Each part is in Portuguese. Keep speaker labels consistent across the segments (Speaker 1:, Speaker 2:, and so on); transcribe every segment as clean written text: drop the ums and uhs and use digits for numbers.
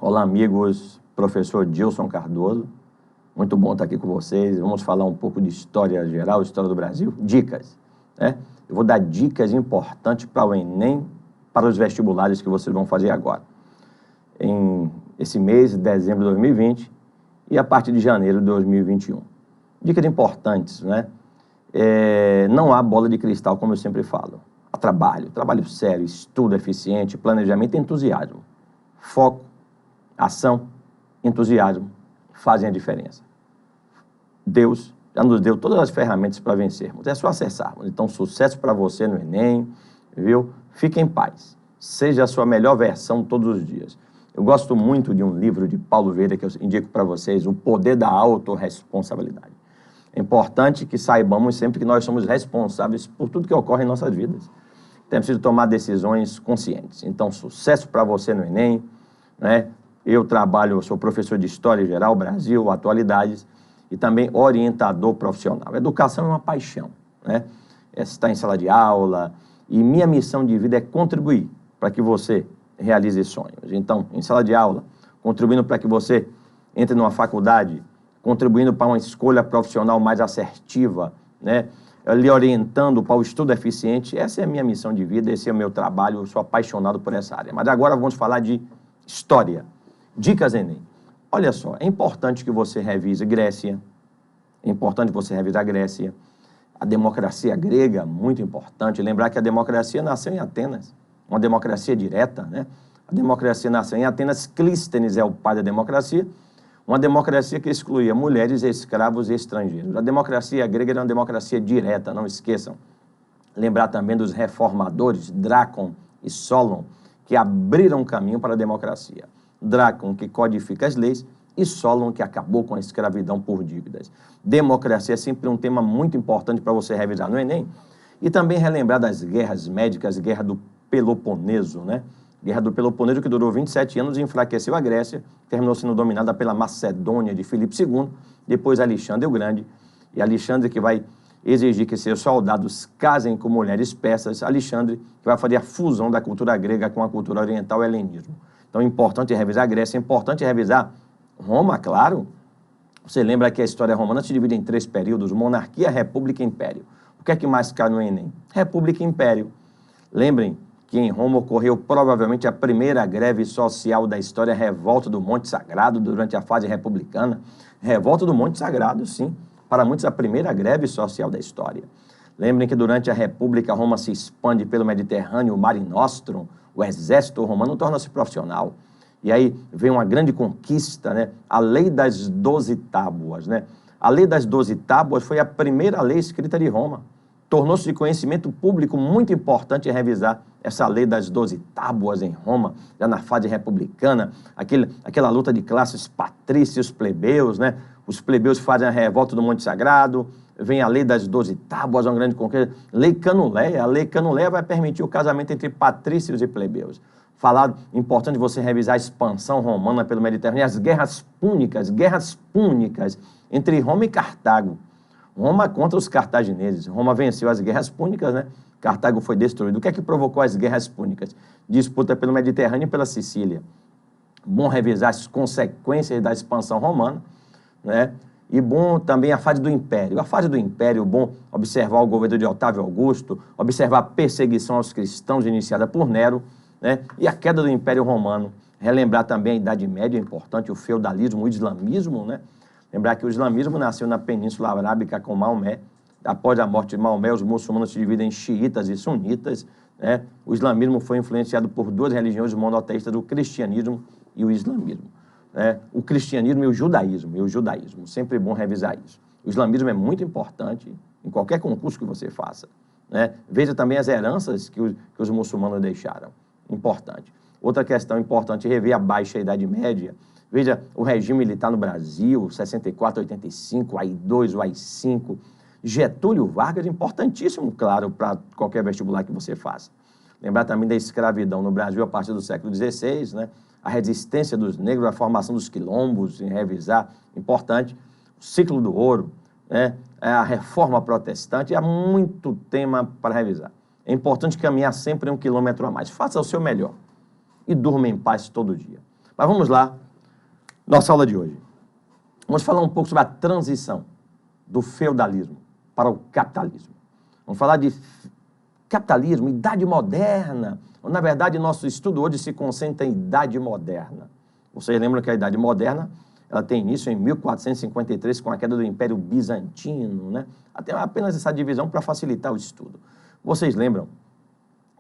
Speaker 1: Olá, amigos. Professor Dilson Cardoso. Muito bom estar aqui com vocês. Vamos falar um pouco de história geral, história do Brasil. Dicas, né? Eu vou dar dicas importantes para o Enem, para os vestibulares que vocês vão fazer agora. Em esse mês, dezembro de 2020 e a partir de janeiro de 2021. Dicas importantes, né? Não há bola de cristal, como eu sempre falo. Há trabalho sério, estudo eficiente, planejamento e entusiasmo. Foco, ação, entusiasmo fazem a diferença. Deus já nos deu todas as ferramentas para vencermos. É só acessarmos. Então, sucesso para você no Enem, viu? Fique em paz. Seja a sua melhor versão todos os dias. Eu gosto muito de um livro de Paulo Vieira que eu indico para vocês, O Poder da Autorresponsabilidade. É importante que saibamos sempre que nós somos responsáveis por tudo que ocorre em nossas vidas. Temos que tomar decisões conscientes. Então, sucesso para você no Enem, né? Eu sou professor de História Geral, Brasil, Atualidades e também orientador profissional. Educação é uma paixão, né? Está em sala de aula e minha missão de vida é contribuir para que você realize sonhos. Então, em sala de aula, contribuindo para que você entre numa faculdade, contribuindo para uma escolha profissional mais assertiva, né? Lhe orientando para o estudo eficiente. Essa é a minha missão de vida, esse é o meu trabalho, eu sou apaixonado por essa área. Mas agora vamos falar de história. Dicas Enem. Olha só, é importante que você revise Grécia, é importante você revisar Grécia, a democracia grega, muito importante. Lembrar que a democracia nasceu em Atenas, uma democracia direta, né? A democracia nasceu em Atenas, Clístenes é o pai da democracia, uma democracia que excluía mulheres, escravos e estrangeiros. A democracia grega era uma democracia direta, não esqueçam. Lembrar também dos reformadores, Drácon e Solon, que abriram caminho para a democracia. Drácon, que codifica as leis, e Solon, que acabou com a escravidão por dívidas. Democracia é sempre um tema muito importante para você revisar no Enem. E também relembrar das guerras médicas, guerra do Peloponeso, né? Guerra do Peloponeso, que durou 27 anos e enfraqueceu a Grécia, terminou sendo dominada pela Macedônia de Filipe II, depois Alexandre o Grande, e Alexandre que vai exigir que seus soldados casem com mulheres persas, Alexandre que vai fazer a fusão da cultura grega com a cultura oriental, o helenismo. Então é importante revisar a Grécia, é importante revisar Roma, claro. Você lembra que a história romana se divide em 3 períodos, monarquia, república e império. O que é que mais cai no Enem? República e império. Lembrem que em Roma ocorreu provavelmente a primeira greve social da história, revolta do Monte Sagrado, durante a fase republicana. Revolta do Monte Sagrado, sim, para muitos a primeira greve social da história. Lembrem que durante a República, Roma se expande pelo Mediterrâneo, o Mare Nostrum, o exército romano torna-se profissional. E aí vem uma grande conquista, né? A Lei das 12 Tábuas, né? A Lei das 12 Tábuas foi a primeira lei escrita de Roma. Tornou-se de conhecimento público muito importante revisar essa Lei das 12 Tábuas em Roma, já na fase republicana, aquela luta de classes patrícios, plebeus, né? Os plebeus fazem a revolta do Monte Sagrado, vem a Lei das 12 Tábuas, uma grande conquista. Lei Canuleia, a Lei Canuleia vai permitir o casamento entre patrícios e plebeus. Importante você revisar a expansão romana pelo Mediterrâneo, as guerras púnicas entre Roma e Cartago. Roma contra os cartagineses. Roma venceu as guerras púnicas, né? Cartago foi destruído. O que é que provocou as guerras púnicas? Disputa pelo Mediterrâneo e pela Sicília. Bom revisar as consequências da expansão romana, né? E bom também a fase do Império. A fase do Império, bom observar o governo de Otávio Augusto, observar a perseguição aos cristãos iniciada por Nero, né? E a queda do Império Romano. Relembrar também a Idade Média, é importante, o feudalismo, o islamismo, né? Lembrar que o islamismo nasceu na Península Arábica com Maomé. Após a morte de Maomé, os muçulmanos se dividem em xiitas e sunitas, né? O islamismo foi influenciado por 2 religiões monoteístas, o cristianismo e o islamismo. O cristianismo e o judaísmo. Sempre bom revisar isso. O islamismo é muito importante em qualquer concurso que você faça, né? Veja também as heranças que os muçulmanos deixaram. Importante. Outra questão importante é rever a baixa Idade Média. Veja o regime militar no Brasil, 64 a 85, o AI-2, o AI-5. Getúlio Vargas, importantíssimo, claro, para qualquer vestibular que você faça. Lembrar também da escravidão no Brasil a partir do século XVI, né? A resistência dos negros, a formação dos quilombos, em revisar, importante. O ciclo do ouro, né? A reforma protestante, há muito tema para revisar. É importante caminhar sempre 1 quilômetro a mais. Faça o seu melhor e durma em paz todo dia. Mas vamos lá, nossa aula de hoje. Vamos falar um pouco sobre a transição do feudalismo para o capitalismo. Vamos falar de capitalismo, idade moderna. Na verdade, nosso estudo hoje se concentra em idade moderna. Vocês lembram que a idade moderna ela tem início em 1453 com a queda do Império Bizantino, né? Até apenas essa divisão para facilitar o estudo. Vocês lembram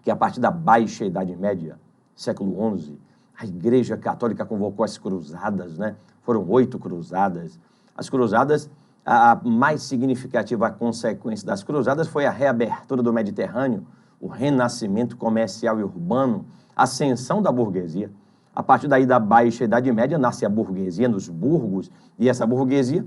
Speaker 1: que a partir da Baixa Idade Média, século XI, a Igreja Católica convocou as cruzadas, né? Foram 8 cruzadas. As cruzadas, a mais significativa consequência das cruzadas foi a reabertura do Mediterrâneo, o renascimento comercial e urbano, a ascensão da burguesia. A partir daí da Baixa Idade Média nasce a burguesia nos burgos, e essa burguesia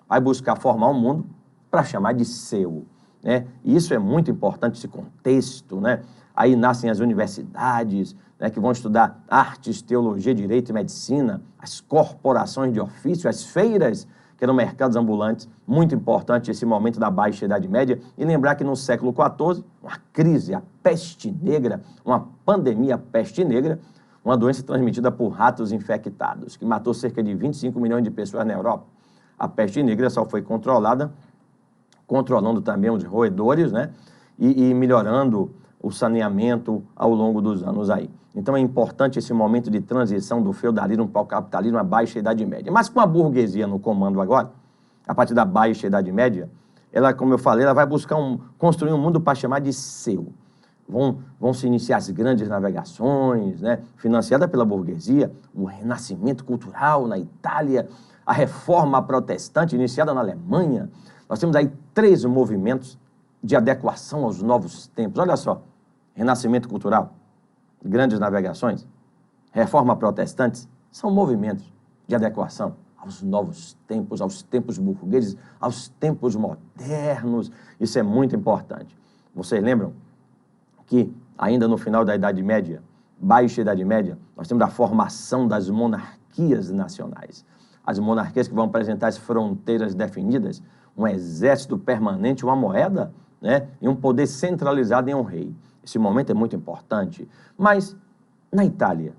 Speaker 1: vai buscar formar um mundo para chamar de seu, né? E isso é muito importante, esse contexto, né? Aí nascem as universidades, né, que vão estudar artes, teologia, direito e medicina, as corporações de ofício, as feiras, que eram mercados ambulantes. Muito importante esse momento da Baixa Idade Média. E lembrar que no século XIV, uma crise, a peste negra, uma pandemia, a peste negra, uma doença transmitida por ratos infectados, que matou cerca de 25 milhões de pessoas na Europa. A peste negra só foi controlando também os roedores, né, e melhorando o saneamento ao longo dos anos aí. Então é importante esse momento de transição do feudalismo para o capitalismo, a Baixa Idade Média. Mas com a burguesia no comando agora, a partir da Baixa Idade Média, ela, como eu falei, ela vai buscar construir um mundo para chamar de seu. Vão se iniciar as grandes navegações, né, financiada pela burguesia, o renascimento cultural na Itália, a reforma protestante iniciada na Alemanha. Nós temos aí 3 movimentos de adequação aos novos tempos. Olha só, renascimento cultural, grandes navegações, reforma protestante, são movimentos de adequação aos novos tempos, aos tempos burgueses, aos tempos modernos. Isso é muito importante. Vocês lembram que ainda no final da Idade Média, Baixa Idade Média, nós temos a formação das monarquias nacionais. As monarquias que vão apresentar as fronteiras definidas, um exército permanente, uma moeda, né, e um poder centralizado em um rei. Esse momento é muito importante. Mas, na Itália,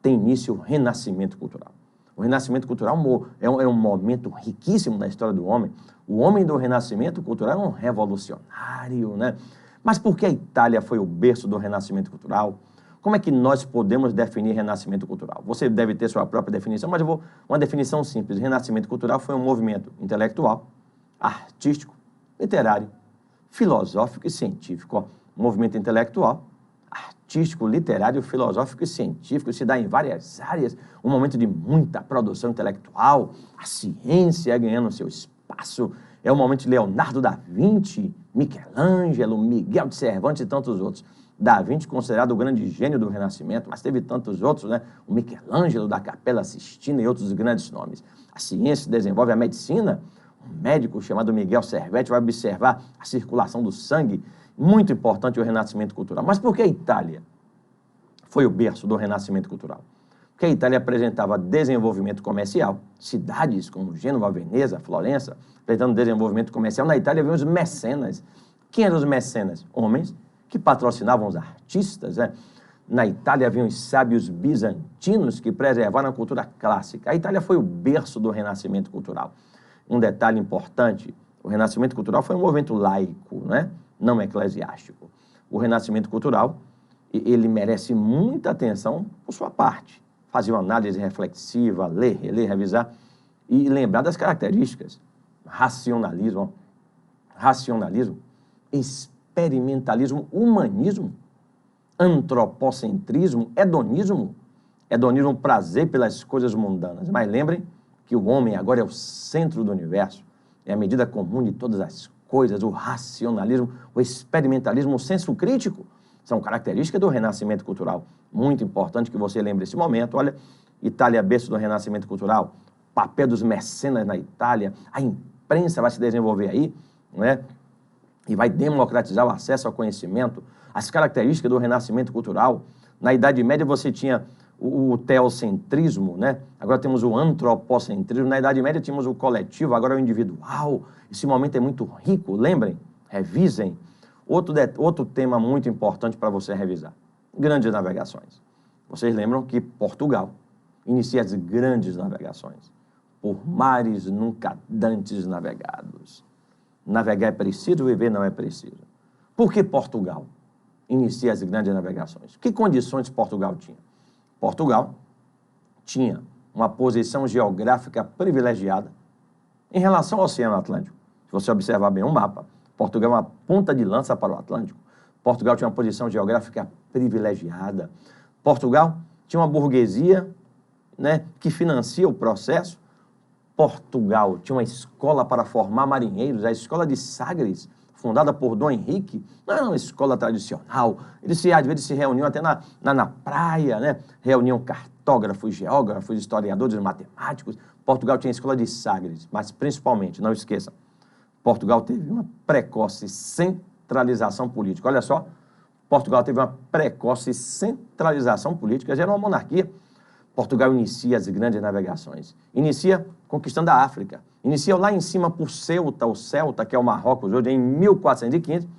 Speaker 1: tem início o renascimento cultural. O renascimento cultural é um momento riquíssimo na história do homem. O homem do renascimento cultural é um revolucionário, né? Mas por que a Itália foi o berço do renascimento cultural? Como é que nós podemos definir renascimento cultural? Você deve ter sua própria definição, mas eu vou uma definição simples. Renascimento cultural foi um movimento intelectual, artístico, literário, filosófico e científico. Ó, movimento intelectual, artístico, literário, filosófico e científico, se dá em várias áreas, um momento de muita produção intelectual, a ciência ganhando seu espaço, é o momento de Leonardo da Vinci, Michelangelo, Miguel de Cervantes e tantos outros. Da Vinci considerado o grande gênio do Renascimento, mas teve tantos outros, né? O Michelangelo da Capela Sistina e outros grandes nomes. A ciência desenvolve a medicina. Um médico chamado Miguel Servetti vai observar a circulação do sangue. Muito importante o renascimento cultural. Mas por que a Itália foi o berço do renascimento cultural? Porque a Itália apresentava desenvolvimento comercial, cidades como Gênova, Veneza, Florença, apresentando desenvolvimento comercial. Na Itália haviam os mecenas. Quem eram os mecenas? Homens que patrocinavam os artistas, né? Na Itália haviam os sábios bizantinos que preservaram a cultura clássica. A Itália foi o berço do renascimento cultural. Um detalhe importante, o renascimento cultural foi um movimento laico, né? Não eclesiástico. O renascimento cultural, ele merece muita atenção por sua parte. Fazer uma análise reflexiva, ler, reler, revisar e lembrar das características. Racionalismo, experimentalismo, humanismo, antropocentrismo, hedonismo, prazer pelas coisas mundanas. Mas lembrem que o homem agora é o centro do universo, é a medida comum de todas as coisas, o racionalismo, o experimentalismo, o senso crítico, são características do renascimento cultural. Muito importante que você lembre esse momento. Olha, Itália, berço do renascimento cultural, papel dos mecenas na Itália, a imprensa vai se desenvolver aí, né? E vai democratizar o acesso ao conhecimento, as características do renascimento cultural. Na Idade Média você tinha o teocentrismo, né? Agora temos o antropocentrismo. Na Idade Média tínhamos o coletivo, agora é o individual. Esse momento é muito rico, lembrem, revisem. Outro tema muito importante para você revisar, grandes navegações. Vocês lembram que Portugal inicia as grandes navegações, por mares nunca dantes navegados. Navegar é preciso, viver não é preciso. Por que Portugal inicia as grandes navegações? Que condições Portugal tinha? Portugal tinha uma posição geográfica privilegiada em relação ao Oceano Atlântico. Se você observar bem o mapa, Portugal é uma ponta de lança para o Atlântico. Portugal tinha uma posição geográfica privilegiada. Portugal tinha uma burguesia, né, que financia o processo. Portugal tinha uma escola para formar marinheiros, a Escola de Sagres, fundada por Dom Henrique. Não era uma escola tradicional. Às vezes se reuniam até na praia, né? Reuniam cartógrafos, geógrafos, historiadores, matemáticos. Portugal tinha a Escola de Sagres, mas principalmente, não esqueçam, Portugal teve uma precoce centralização política. Olha só, Portugal teve uma precoce centralização política, já era uma monarquia. Portugal inicia as grandes navegações. Inicia conquistando a África. Inicia lá em cima por Ceuta, o Celta, que é o Marrocos, hoje em 1415.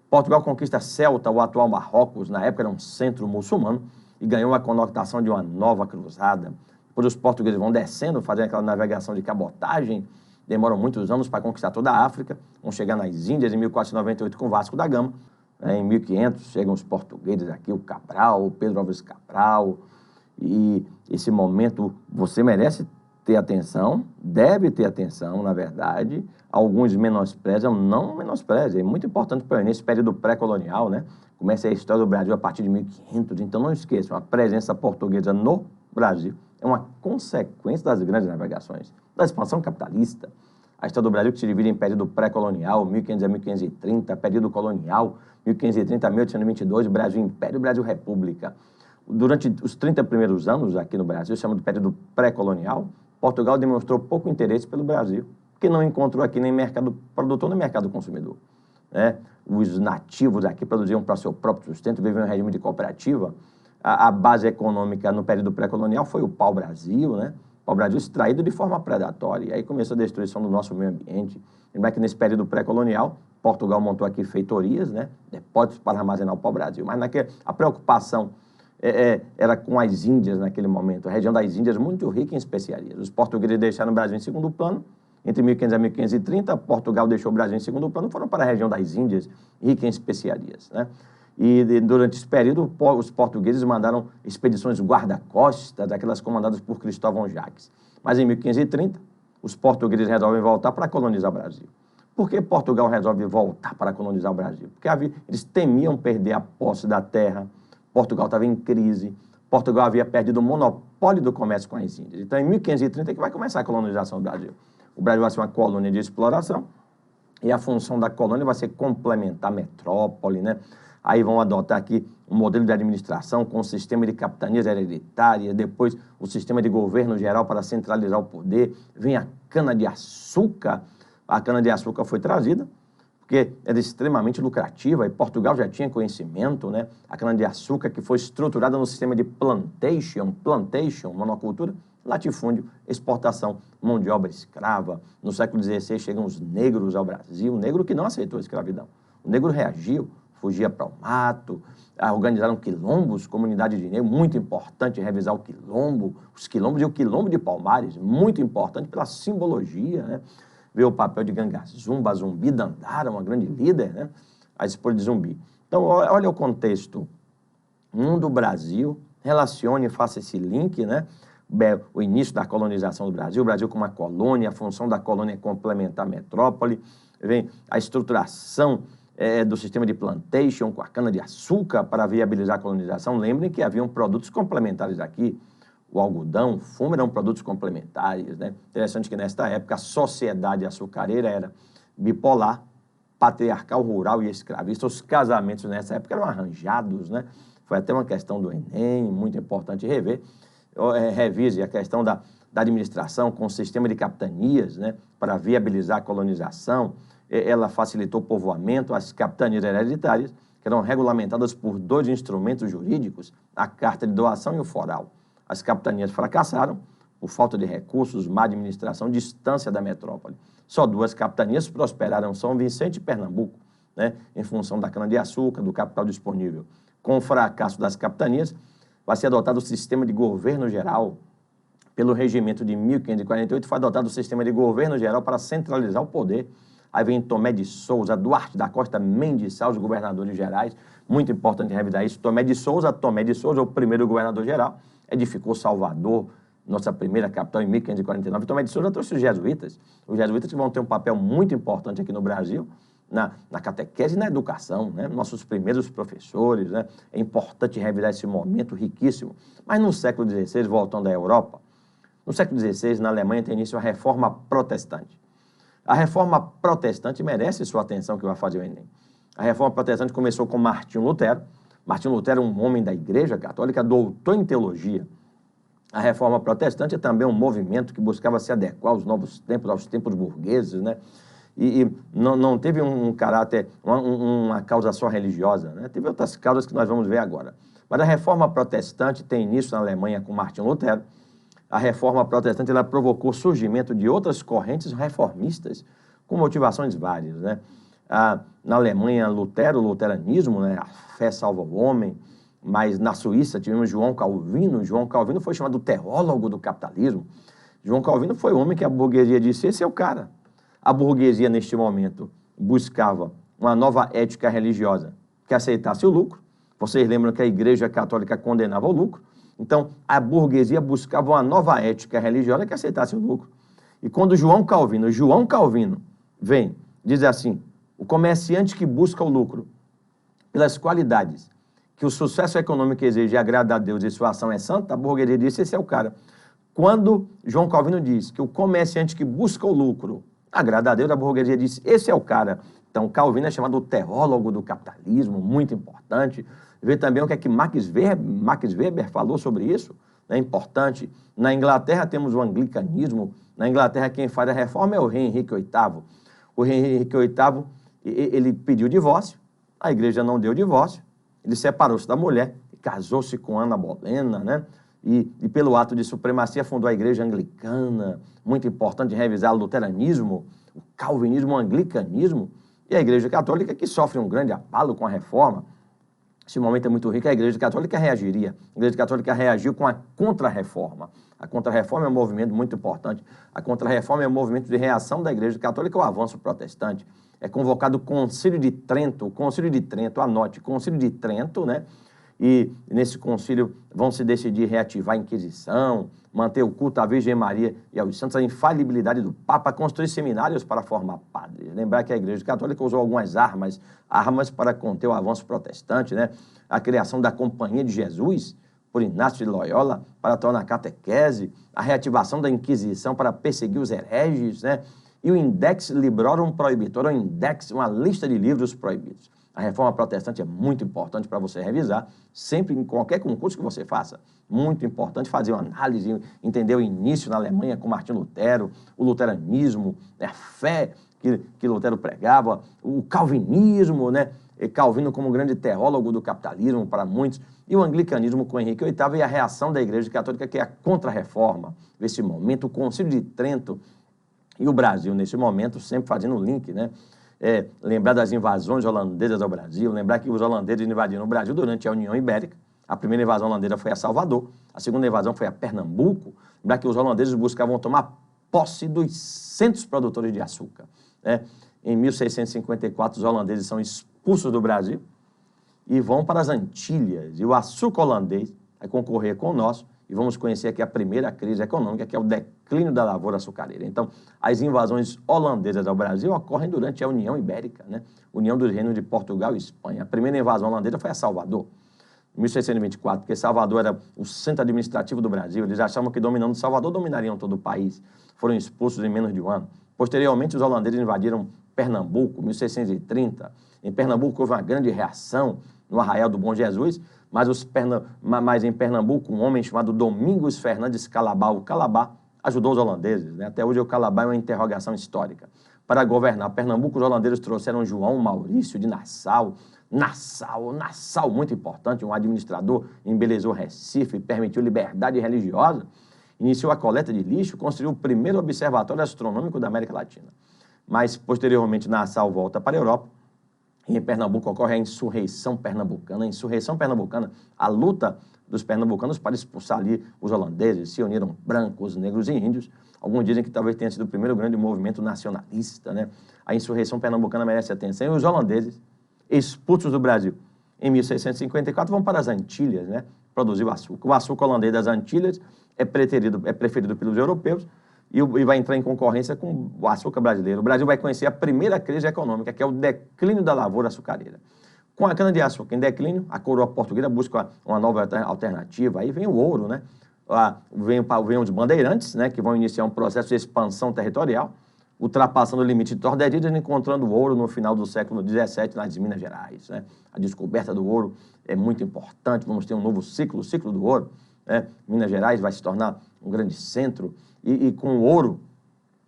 Speaker 1: Portugal conquista Ceuta, o atual Marrocos, na época era um centro muçulmano, e ganhou a conotação de uma nova cruzada. Depois os portugueses vão descendo, fazendo aquela navegação de cabotagem, demoram muitos anos para conquistar toda a África, vão chegar nas Índias em 1498 com Vasco da Gama. Em 1500 chegam os portugueses aqui, o Cabral, o Pedro Álvares Cabral, e esse momento você merece ter atenção, deve ter atenção, na verdade. Alguns menosprezam, não menosprezem, é muito importante para nesse período pré-colonial, né? Começa a história do Brasil a partir de 1500, então não esqueçam, a presença portuguesa no Brasil é uma consequência das grandes navegações, da expansão capitalista. A história do Brasil que se divide em período pré-colonial, 1500 a 1530, período colonial, 1530 a 1822, Brasil Império, Brasil República. Durante os 30 primeiros anos aqui no Brasil, chamado de período pré-colonial, Portugal demonstrou pouco interesse pelo Brasil, porque não encontrou aqui nem mercado produtor nem mercado consumidor, né? Os nativos aqui produziam para seu próprio sustento, viviam em regime de cooperativa. A base econômica no período pré-colonial foi o pau-brasil, né? O pau-brasil extraído de forma predatória. E aí começou a destruição do nosso meio ambiente. Lembrar que nesse período pré-colonial, Portugal montou aqui feitorias, né? Depósitos para armazenar o pau-brasil. Mas a preocupação era com as Índias naquele momento, a região das Índias muito rica em especiarias. Os portugueses deixaram o Brasil em segundo plano. Entre 1500 a 1530, Portugal deixou o Brasil em segundo plano, foram para a região das Índias, rica em especiarias, né? E durante esse período, os portugueses mandaram expedições guarda-costas, aquelas comandadas por Cristóvão Jacques. Mas em 1530, os portugueses resolvem voltar para colonizar o Brasil. Por que Portugal resolve voltar para colonizar o Brasil? Porque eles temiam perder a posse da terra. Portugal estava em crise. Portugal havia perdido o monopólio do comércio com as Índias. Então, em 1530 é que vai começar a colonização do Brasil. O Brasil vai ser uma colônia de exploração e a função da colônia vai ser complementar a metrópole, né? Aí vão adotar aqui um modelo de administração com um sistema de capitanias hereditárias, depois o sistema de governo geral para centralizar o poder. Vem a cana-de-açúcar. A cana-de-açúcar foi trazida porque era extremamente lucrativa e Portugal já tinha conhecimento, né? A cana-de-açúcar que foi estruturada no sistema de plantation, monocultura, latifúndio, exportação, mão de obra escrava. No século XVI chegam os negros ao Brasil, o negro que não aceitou a escravidão. O negro reagiu, fugia para o mato, organizaram quilombos, comunidade de negros, muito importante revisar o quilombo, os quilombos e o quilombo de Palmares, muito importante pela simbologia, né? Ver o papel de Gangazumba, Zumbi Dandara, uma grande líder, né? A disputa de Zumbi. Então, olha o contexto. Mundo Brasil, relacione, faça esse link, né? O início da colonização do Brasil, o Brasil como uma colônia, a função da colônia é complementar a metrópole, vem a estruturação do sistema de plantation com a cana-de-açúcar para viabilizar a colonização. Lembrem que haviam produtos complementares aqui, o algodão, o fumo eram produtos complementares, né? Interessante que nesta época a sociedade açucareira era bipolar, patriarcal, rural e escravista. Os casamentos nessa época eram arranjados, né? Foi até uma questão do Enem, muito importante rever. Revise a questão da administração com o sistema de capitanias, né, para viabilizar a colonização. Ela facilitou o povoamento, as capitanias hereditárias, que eram regulamentadas por dois instrumentos jurídicos, a carta de doação e o foral. As capitanias fracassaram por falta de recursos, má administração, distância da metrópole. Só duas capitanias prosperaram, São Vicente e Pernambuco, né, em função da cana-de-açúcar, do capital disponível. Com o fracasso das capitanias, vai ser adotado o sistema de governo geral, pelo regimento de 1548, foi adotado o sistema de governo geral para centralizar o poder. Aí vem Tomé de Souza, Duarte da Costa, Mendes Sá, os governadores gerais. Muito importante revisar isso. Tomé de Souza, o primeiro governador geral, edificou Salvador, nossa primeira capital, em 1549. Tomé de Souza trouxe os jesuítas que vão ter um papel muito importante aqui no Brasil, na catequese e na educação, né? Nossos primeiros professores, né? É importante revisar esse momento riquíssimo. Mas no século XVI, voltando à Europa, no século XVI, na Alemanha, tem início a Reforma Protestante. A Reforma Protestante merece sua atenção, que vai fazer o Enem. A Reforma Protestante começou com Martinho Lutero. Martinho Lutero, um homem da Igreja Católica, doutor em teologia. A Reforma Protestante é também um movimento que buscava se adequar aos novos tempos, aos tempos burgueses, né? E não teve um caráter, uma causa só religiosa, né? Teve outras causas que nós vamos ver agora. Mas a Reforma Protestante tem início na Alemanha com Martinho Lutero. A Reforma Protestante ela provocou o surgimento de outras correntes reformistas com motivações várias, né? Na Alemanha, o luteranismo, né? A fé salva o homem. Mas na Suíça tivemos João Calvino. João Calvino foi chamado teólogo do capitalismo. João Calvino foi o homem que a burguesia disse, esse é o cara. A burguesia, neste momento, buscava uma nova ética religiosa que aceitasse o lucro. Vocês lembram que a Igreja Católica condenava o lucro? Então, a burguesia buscava uma nova ética religiosa que aceitasse o lucro. E quando João Calvino vem, diz assim, o comerciante que busca o lucro pelas qualidades que o sucesso econômico exige e agrada a Deus e sua ação é santa, a burguesia disse, esse é o cara. Quando João Calvino diz que o comerciante que busca o lucro agrada a Deus, a burguesia disse, esse é o cara. Então, Calvino é chamado o teólogo do capitalismo, muito importante. Vê também o que é que Max Weber falou sobre isso, é importante. Na Inglaterra temos o anglicanismo. Na Inglaterra quem faz a reforma é o rei Henrique VIII. O rei Henrique VIII, ele pediu divórcio, a igreja não deu divórcio, ele separou-se da mulher, casou-se com Ana Bolena, né? E pelo ato de supremacia fundou a igreja anglicana, muito importante revisar o luteranismo, o calvinismo, o anglicanismo, e a igreja católica que sofre um grande abalo com a reforma. Esse momento é muito rico, a igreja católica reagiria. A igreja católica reagiu com a contra-reforma. A contra-reforma é um movimento muito importante. A contra-reforma é um movimento de reação da igreja católica ao avanço protestante. É convocado o Concílio de Trento, anote, Concílio de Trento, né? E nesse concílio vão se decidir reativar a Inquisição, manter o culto à Virgem Maria e aos santos, a infalibilidade do Papa, construir seminários para formar padres. Lembrar que a Igreja Católica usou algumas armas para conter o avanço protestante, né? A criação da Companhia de Jesus, por Inácio de Loyola, para tornar a catequese, a reativação da Inquisição para perseguir os hereges, né? E o Index Librorum Prohibitorum, uma lista de livros proibidos. A reforma protestante é muito importante para você revisar, sempre em qualquer concurso que você faça. Muito importante fazer uma análise, entender o início na Alemanha com Martinho Lutero, o luteranismo, a fé que Lutero pregava, o calvinismo, né? E Calvino como grande teólogo do capitalismo para muitos, e o anglicanismo com Henrique VIII e a reação da Igreja Católica, que é a contra-reforma. Nesse momento, o Concílio de Trento e o Brasil, nesse momento, sempre fazendo o link, né? Lembrar das invasões holandesas ao Brasil, lembrar que os holandeses invadiram o Brasil durante a União Ibérica. A primeira invasão holandesa foi a Salvador, a segunda invasão foi a Pernambuco. Lembrar que os holandeses buscavam tomar posse dos centros produtores de açúcar, né? Em 1654, os holandeses são expulsos do Brasil e vão para as Antilhas. E o açúcar holandês vai concorrer com o nosso. E vamos conhecer aqui a primeira crise econômica, que é o declínio da lavoura açucareira. Então, as invasões holandesas ao Brasil ocorrem durante a União Ibérica, né? União dos Reinos de Portugal e Espanha. A primeira invasão holandesa foi a Salvador, em 1624, porque Salvador era o centro administrativo do Brasil. Eles achavam que dominando Salvador, dominariam todo o país. Foram expulsos em menos de um ano. Posteriormente, os holandeses invadiram Pernambuco, em 1630. Em Pernambuco houve uma grande reação no Arraial do Bom Jesus, mas em Pernambuco, um homem chamado Domingos Fernandes Calabar, o Calabar, ajudou os holandeses, né? Até hoje o Calabar é uma interrogação histórica. Para governar Pernambuco, os holandeses trouxeram João Maurício de Nassau, muito importante, um administrador, embelezou Recife, permitiu liberdade religiosa, iniciou a coleta de lixo, construiu o primeiro observatório astronômico da América Latina. Mas, posteriormente, Nassau volta para a Europa em Pernambuco ocorre a insurreição pernambucana. A insurreição pernambucana, a luta dos pernambucanos para expulsar ali os holandeses, se uniram brancos, negros e índios. Alguns dizem que talvez tenha sido o primeiro grande movimento nacionalista, né? A insurreição pernambucana merece atenção. E os holandeses, expulsos do Brasil em 1654, vão para as Antilhas, né? Produzir o açúcar. O açúcar holandês das Antilhas é preferido pelos europeus e vai entrar em concorrência com o açúcar brasileiro. O Brasil vai conhecer a primeira crise econômica, que é o declínio da lavoura açucareira. Com a cana-de-açúcar em declínio, a coroa portuguesa busca uma nova alternativa. Aí vem o ouro, né? Vem os bandeirantes, né? Que vão iniciar um processo de expansão territorial, ultrapassando o limite de Tordesilhas, encontrando ouro no final do século XVII nas Minas Gerais, né? A descoberta do ouro é muito importante. Vamos ter um novo ciclo, o ciclo do ouro, né? Minas Gerais vai se tornar um grande centro e com o ouro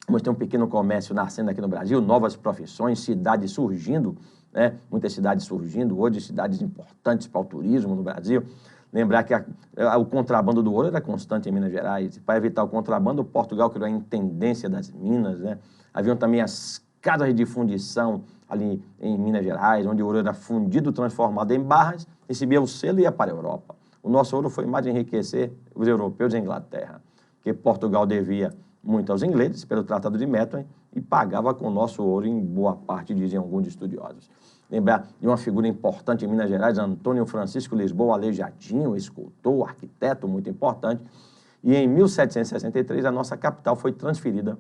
Speaker 1: vamos ter um pequeno comércio nascendo aqui no Brasil, novas profissões, cidades surgindo, né? Muitas cidades surgindo hoje, cidades importantes para o turismo no Brasil. Lembrar que o contrabando do ouro era constante em Minas Gerais. Para evitar o contrabando, Portugal criou a intendência das minas, né? Haviam também as casas de fundição ali em Minas Gerais, onde o ouro era fundido, transformado em barras, recebia o selo e ia para a Europa. O nosso ouro foi mais de enriquecer os europeus e a Inglaterra, porque Portugal devia muito aos ingleses pelo Tratado de Methuen e pagava com o nosso ouro em boa parte, dizem alguns estudiosos. Lembrar de uma figura importante em Minas Gerais, Antônio Francisco Lisboa Aleijadinho, escultor, arquiteto muito importante. E em 1763, a nossa capital foi transferida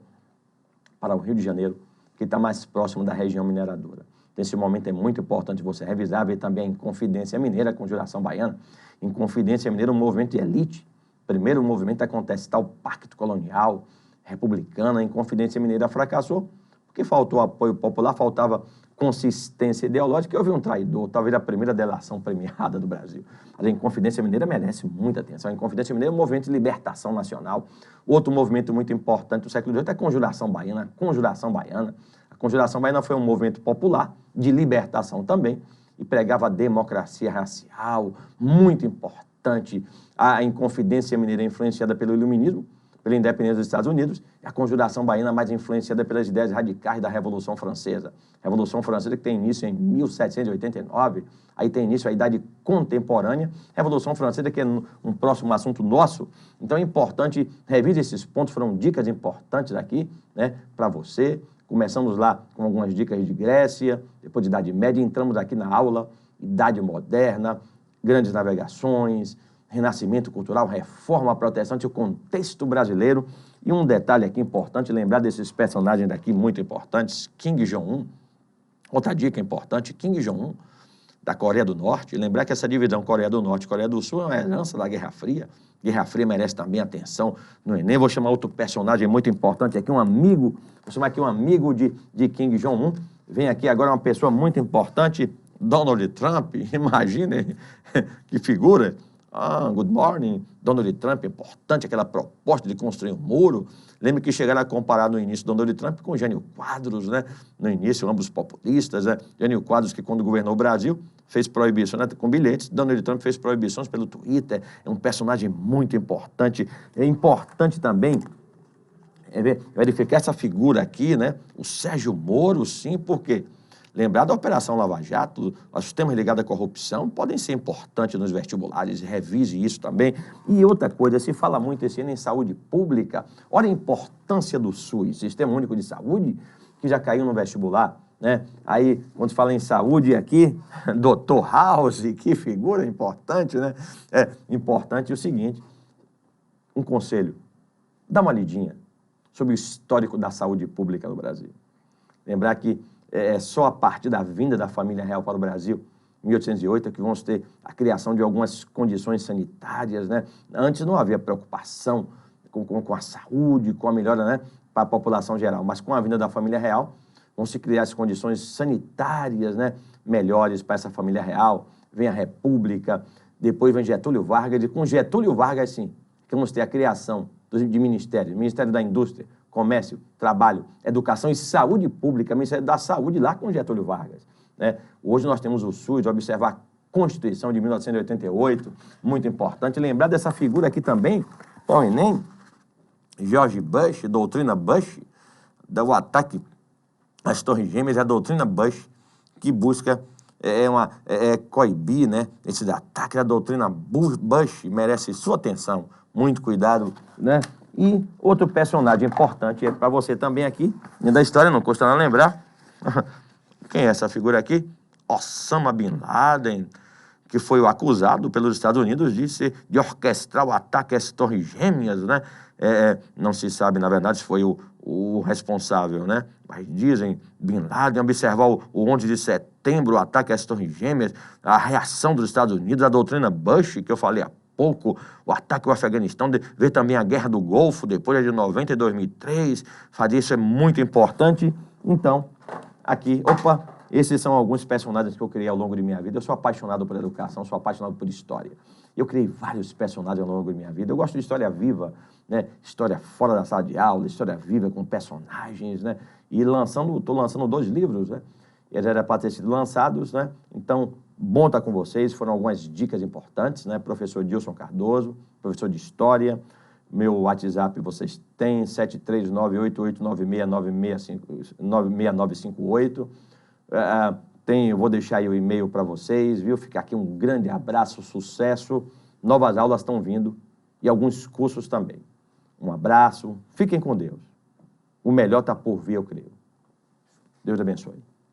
Speaker 1: para o Rio de Janeiro, que está mais próximo da região mineradora. Nesse momento é muito importante você revisar, ver também a Inconfidência Mineira, a Conjuração Baiana. Inconfidência Mineira é um movimento de elite. Primeiro movimento a contestar o Pacto Colonial Republicano. A Inconfidência Mineira fracassou porque faltou apoio popular, faltava consistência ideológica e houve um traidor, talvez a primeira delação premiada do Brasil. A Inconfidência Mineira merece muita atenção. A Inconfidência Mineira é um movimento de libertação nacional. Outro movimento muito importante do século XVIII é a Conjuração Baiana. A Conjuração Baiana. A Conjuração Baiana foi um movimento popular, de libertação também, e pregava a democracia racial, muito importante. A Inconfidência Mineira é influenciada pelo Iluminismo, pela independência dos Estados Unidos, e a Conjuração Baiana mais influenciada pelas ideias radicais da Revolução Francesa. Revolução Francesa que tem início em 1789, aí tem início a Idade Contemporânea. Revolução Francesa que é um próximo assunto nosso. Então é importante, revise esses pontos, foram dicas importantes aqui, né, para você. Começamos lá com algumas dicas de Grécia, depois de Idade Média, entramos aqui na aula, Idade Moderna, grandes navegações, renascimento cultural, reforma protestante, o contexto brasileiro. E um detalhe aqui importante, lembrar desses personagens daqui muito importantes, Kim Jong-un, outra dica importante, Kim Jong-un, da Coreia do Norte. Lembrar que essa divisão Coreia do Norte e Coreia do Sul é uma herança da Guerra Fria. Guerra Fria merece também atenção no Enem. Vou chamar outro personagem muito importante aqui, um amigo, vou chamar aqui um amigo de Kim Jong-un. Vem aqui agora uma pessoa muito importante, Donald Trump, imaginem que figura. Good morning, Donald Trump, importante aquela proposta de construir um muro. Lembre que chegaram a comparar no início Donald Trump com Jânio Quadros, né? No início, ambos populistas, né? Jânio Quadros, que quando governou o Brasil, fez proibição, né, com bilhetes. Donald Trump fez proibições pelo Twitter. É um personagem muito importante. É importante também verificar essa figura aqui, né? O Sérgio Moro, sim, por quê? Lembrar da Operação Lava Jato, os temas ligados à corrupção podem ser importantes nos vestibulares, revise isso também. E outra coisa, se fala muito esse ano em saúde pública, olha a importância do SUS, Sistema Único de Saúde, que já caiu no vestibular, né? Aí, quando se fala em saúde aqui, Dr. House, que figura importante, né? É importante o seguinte, um conselho, dá uma lidinha sobre o histórico da saúde pública no Brasil. Lembrar que só a partir da vinda da família real para o Brasil, em 1808, que vamos ter a criação de algumas condições sanitárias, né? Antes não havia preocupação com a saúde, com a melhora, né, para a população geral, mas com a vinda da família real, vão se criar as condições sanitárias, né, melhores para essa família real. Vem a República, depois vem Getúlio Vargas, e com Getúlio Vargas, sim, que vamos ter a criação de ministérios, Ministério da Indústria, Comércio, Trabalho, Educação e Saúde Pública, Ministério da Saúde lá com Getúlio Vargas, né? Hoje nós temos o SUS, observar a Constituição de 1988, muito importante. Lembrar dessa figura aqui também, para o Enem, George Bush, doutrina Bush, do ataque às Torres Gêmeas, a doutrina Bush, que busca coibir, né, esse ataque da doutrina Bush, merece sua atenção, muito cuidado, né? E outro personagem importante é para você também aqui, da história, não custa nada lembrar. Quem é essa figura aqui? Osama Bin Laden, que foi o acusado pelos Estados Unidos de orquestrar o ataque às Torres Gêmeas, né? Não se sabe, na verdade, se foi o responsável, né? Mas dizem, Bin Laden, observar o 11 de setembro, o ataque às Torres Gêmeas, a reação dos Estados Unidos, a doutrina Bush, que eu falei há pouco, o ataque ao Afeganistão, ver também a Guerra do Golfo, depois de 90 e 2003, fazer isso é muito importante. Então, aqui, esses são alguns personagens que eu criei ao longo de minha vida. Eu sou apaixonado por educação, sou apaixonado por história. Eu criei vários personagens ao longo de minha vida. Eu gosto de história viva, né? História fora da sala de aula, história viva com personagens, né? E estou lançando 2 livros, né? Eles eram para ter sido lançados, né? Então, bom estar com vocês. Foram algumas dicas importantes, né? Professor Dilson Cardoso, professor de História. Meu WhatsApp vocês têm, 73988966958. Eu vou deixar aí o e-mail para vocês, viu? Fica aqui um grande abraço, sucesso. Novas aulas estão vindo e alguns cursos também. Um abraço, fiquem com Deus. O melhor está por vir, eu creio. Deus abençoe.